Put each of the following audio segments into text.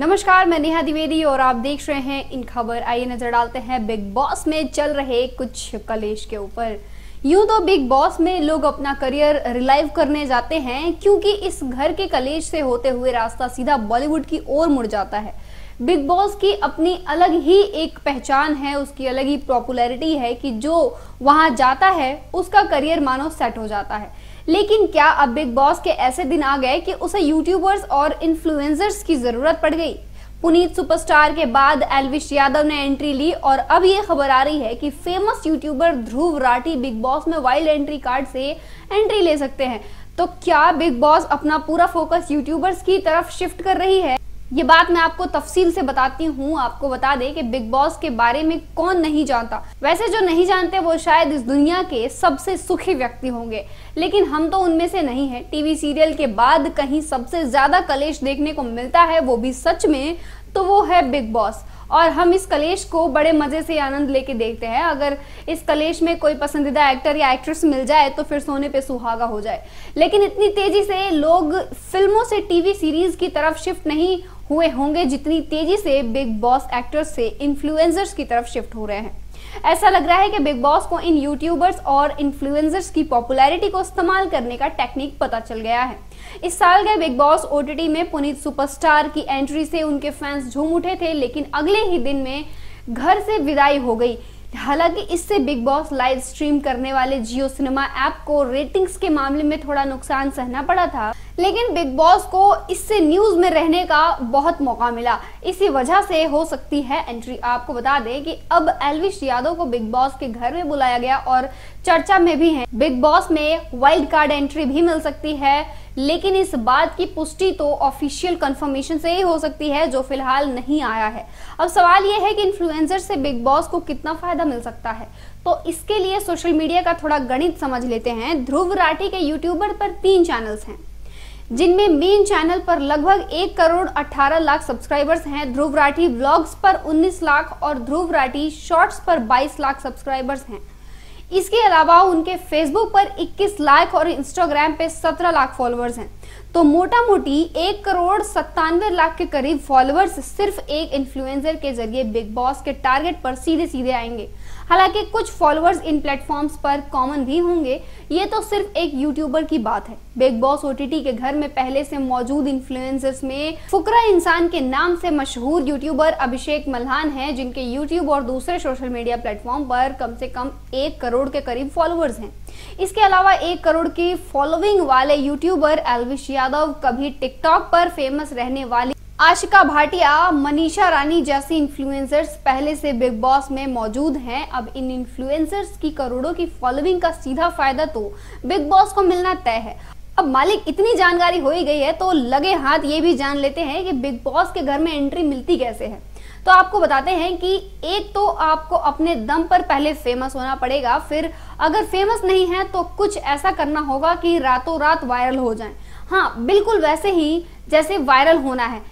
नमस्कार, मैं नेहा द्विवेदी और आप देख रहे हैं इन खबर। आइए नजर डालते हैं बिग बॉस में चल रहे कुछ कलेश के ऊपर। यूं तो बिग बॉस में लोग अपना करियर रिलाइव करने जाते हैं, क्योंकि इस घर के कलेश से होते हुए रास्ता सीधा बॉलीवुड की ओर मुड़ जाता है। बिग बॉस की अपनी अलग ही एक पहचान है, उसकी अलग ही पॉपुलैरिटी है कि जो वहां जाता है उसका करियर मानो सेट हो जाता है। लेकिन क्या अब बिग बॉस के ऐसे दिन आ गए कि उसे यूट्यूबर्स और इन्फ्लुएंसर्स की जरूरत पड़ गई? पुनीत सुपरस्टार के बाद एल्विश यादव ने एंट्री ली और अब ये खबर आ रही है कि famous YouTuber Dhruv Rathee big boss में वाइल्ड एंट्री कार्ड से एंट्री ले सकते हैं। तो क्या बिग बॉस अपना पूरा फोकस यूट्यूबर्स की तरफ शिफ्ट कर रही है? ये बात मैं आपको तफसील से बताती हूँ। आपको बता दें कि बिग बॉस के बारे में कौन नहीं जानता। वैसे जो नहीं जानते वो शायद इस दुनिया के सबसे सुखी व्यक्ति होंगे, लेकिन हम तो उनमें से नहीं है। टीवी सीरियल के बाद कहीं सबसे ज्यादा कलेश देखने को मिलता है, वो भी सच में, तो वो है बिग बॉस। और हम इस कलेश को बड़े मजे से आनंद लेके देखते हैं। अगर इस कलेश में कोई पसंदीदा एक्टर या एक्ट्रेस मिल जाए तो फिर सोने पे सुहागा हो जाए। लेकिन इतनी तेजी से लोग फिल्मों से टीवी सीरीज की तरफ शिफ्ट नहीं हुए होंगे जितनी तेजी से बिग बॉस एक्टर्स से इन्फ्लुएंसर्स की तरफ शिफ्ट हो रहे हैं। ऐसा लग रहा है कि बिग बॉस को इन यूट्यूबर्स और इन्फ्लुएंसर्स की पॉपुलैरिटी को इस्तेमाल करने का टेक्निक पता चल गया है। इस साल के बिग बॉस ओटीटी में पुनीत सुपरस्टार की एंट्री से उनके फैंस झूम उठे थे, लेकिन अगले ही दिन में घर से विदाई हो गई। हालांकि इससे बिग बॉस लाइव स्ट्रीम करने वाले जियो सिनेमा ऐप को रेटिंग्स के मामले में थोड़ा नुकसान सहना पड़ा था, लेकिन बिग बॉस को इससे न्यूज में रहने का बहुत मौका मिला। इसी वजह से हो सकती है एंट्री। आपको बता दें कि अब एल्विश यादव को बिग बॉस के घर में बुलाया गया और चर्चा में भी है। बिग बॉस में वाइल्ड कार्ड एंट्री भी मिल सकती है, लेकिन इस बात की पुष्टि तो ऑफिशियल कंफर्मेशन से ही हो सकती है, जो फिलहाल नहीं आया है। अब सवाल यह है कि इन्फ्लुएंसर से बिग बॉस को कितना फायदा मिल सकता है। तो इसके लिए सोशल मीडिया का थोड़ा गणित समझ लेते हैं। ध्रुव राठी के यूट्यूबर पर 3 चैनल्स हैं, जिनमें मेन चैनल पर लगभग 1 करोड़ 18 लाख सब्सक्राइबर्स हैं। ध्रुव राठी व्लॉग्स पर 19 लाख और ध्रुव राठी शॉर्ट्स पर 22 लाख सब्सक्राइबर्स हैं। इसके अलावा उनके फेसबुक पर 21 लाख और इंस्टाग्राम पे 17 लाख फॉलोअर्स हैं। तो मोटा मोटी 1 करोड़ 97 लाख के करीब फॉलोअर्स सिर्फ एक इन्फ्लुएंसर के जरिए बिग बॉस के टारगेट पर सीधे सीधे आएंगे। हालांकि कुछ फॉलोअर्स इन प्लेटफॉर्म्स पर कॉमन भी होंगे। ये तो सिर्फ एक यूट्यूबर की बात है। बिग बॉस ओटीटी के घर में पहले से मौजूद इन्फ्लुएंसर्स में फुकरा इंसान के नाम से मशहूर यूट्यूबर अभिषेक मल्हान हैं, जिनके यूट्यूब और दूसरे सोशल मीडिया प्लेटफॉर्म पर कम से कम 1 करोड़ के करीब फॉलोअर्स हैं। इसके अलावा 1 करोड़ की फॉलोइंग वाले यूट्यूबर एल्विश यादव, कभी टिकटॉक पर फेमस रहने वाली आशिका भाटिया, मनीषा रानी जैसी इन्फ्लुएंसर्स पहले से बिग बॉस में मौजूद हैं। अब इन इन्फ्लुएंसर्स की करोड़ों की फॉलोइंग का सीधा फायदा तो बिग बॉस को मिलना तय है। अब मालिक इतनी जानकारी हो ही गई है तो लगे हाथ ये भी जान लेते हैं कि बिग बॉस के घर में एंट्री मिलती कैसे है। तो आपको बताते हैं कि एक तो आपको अपने दम पर पहले फेमस होना पड़ेगा, फिर अगर फेमस नहीं है तो कुछ ऐसा करना होगा कि रातों रात वायरल हो जाएं। हाँ, बिल्कुल वैसे ही जैसे वायरल होना है।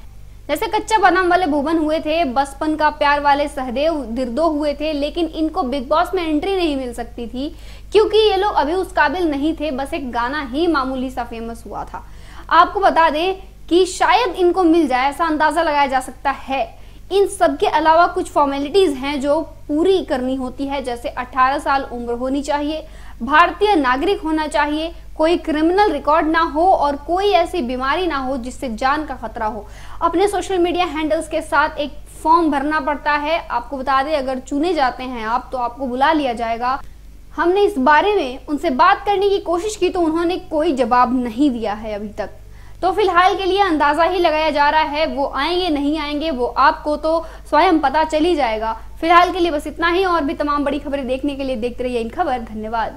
जैसे कच्चा बादाम वाले भुवन हुए थे, बचपन का प्यार वाले सहदेव दिरदो हुए थे, लेकिन इनको बिग बॉस में एंट्री नहीं मिल सकती थी क्योंकि ये लोग अभी उस काबिल नहीं थे। बस एक गाना ही मामूली सा फेमस हुआ था। आपको बता दें कि शायद इनको मिल जाए, ऐसा अंदाजा लगाया जा सकता है। इन सब के अलावा कुछ फॉर्मेलिटीज हैं जो पूरी करनी होती है, जैसे 18 साल उम्र होनी चाहिए, भारतीय नागरिक होना चाहिए, कोई क्रिमिनल रिकॉर्ड ना हो और कोई ऐसी बीमारी ना हो जिससे जान का खतरा हो। अपने सोशल मीडिया हैंडल्स के साथ एक फॉर्म भरना पड़ता है। आपको बता दें, अगर चुने जाते हैं आप तो आपको बुला लिया जाएगा। हमने इस बारे में उनसे बात करने की कोशिश की तो उन्होंने कोई जवाब नहीं दिया है अभी तक। तो फिलहाल के लिए अंदाजा ही लगाया जा रहा है, वो आएंगे नहीं आएंगे वो आपको तो स्वयं पता चल ही जाएगा। फिलहाल के लिए बस इतना ही। और भी तमाम बड़ी खबरें देखने के लिए देखते रहिए इन खबर। धन्यवाद।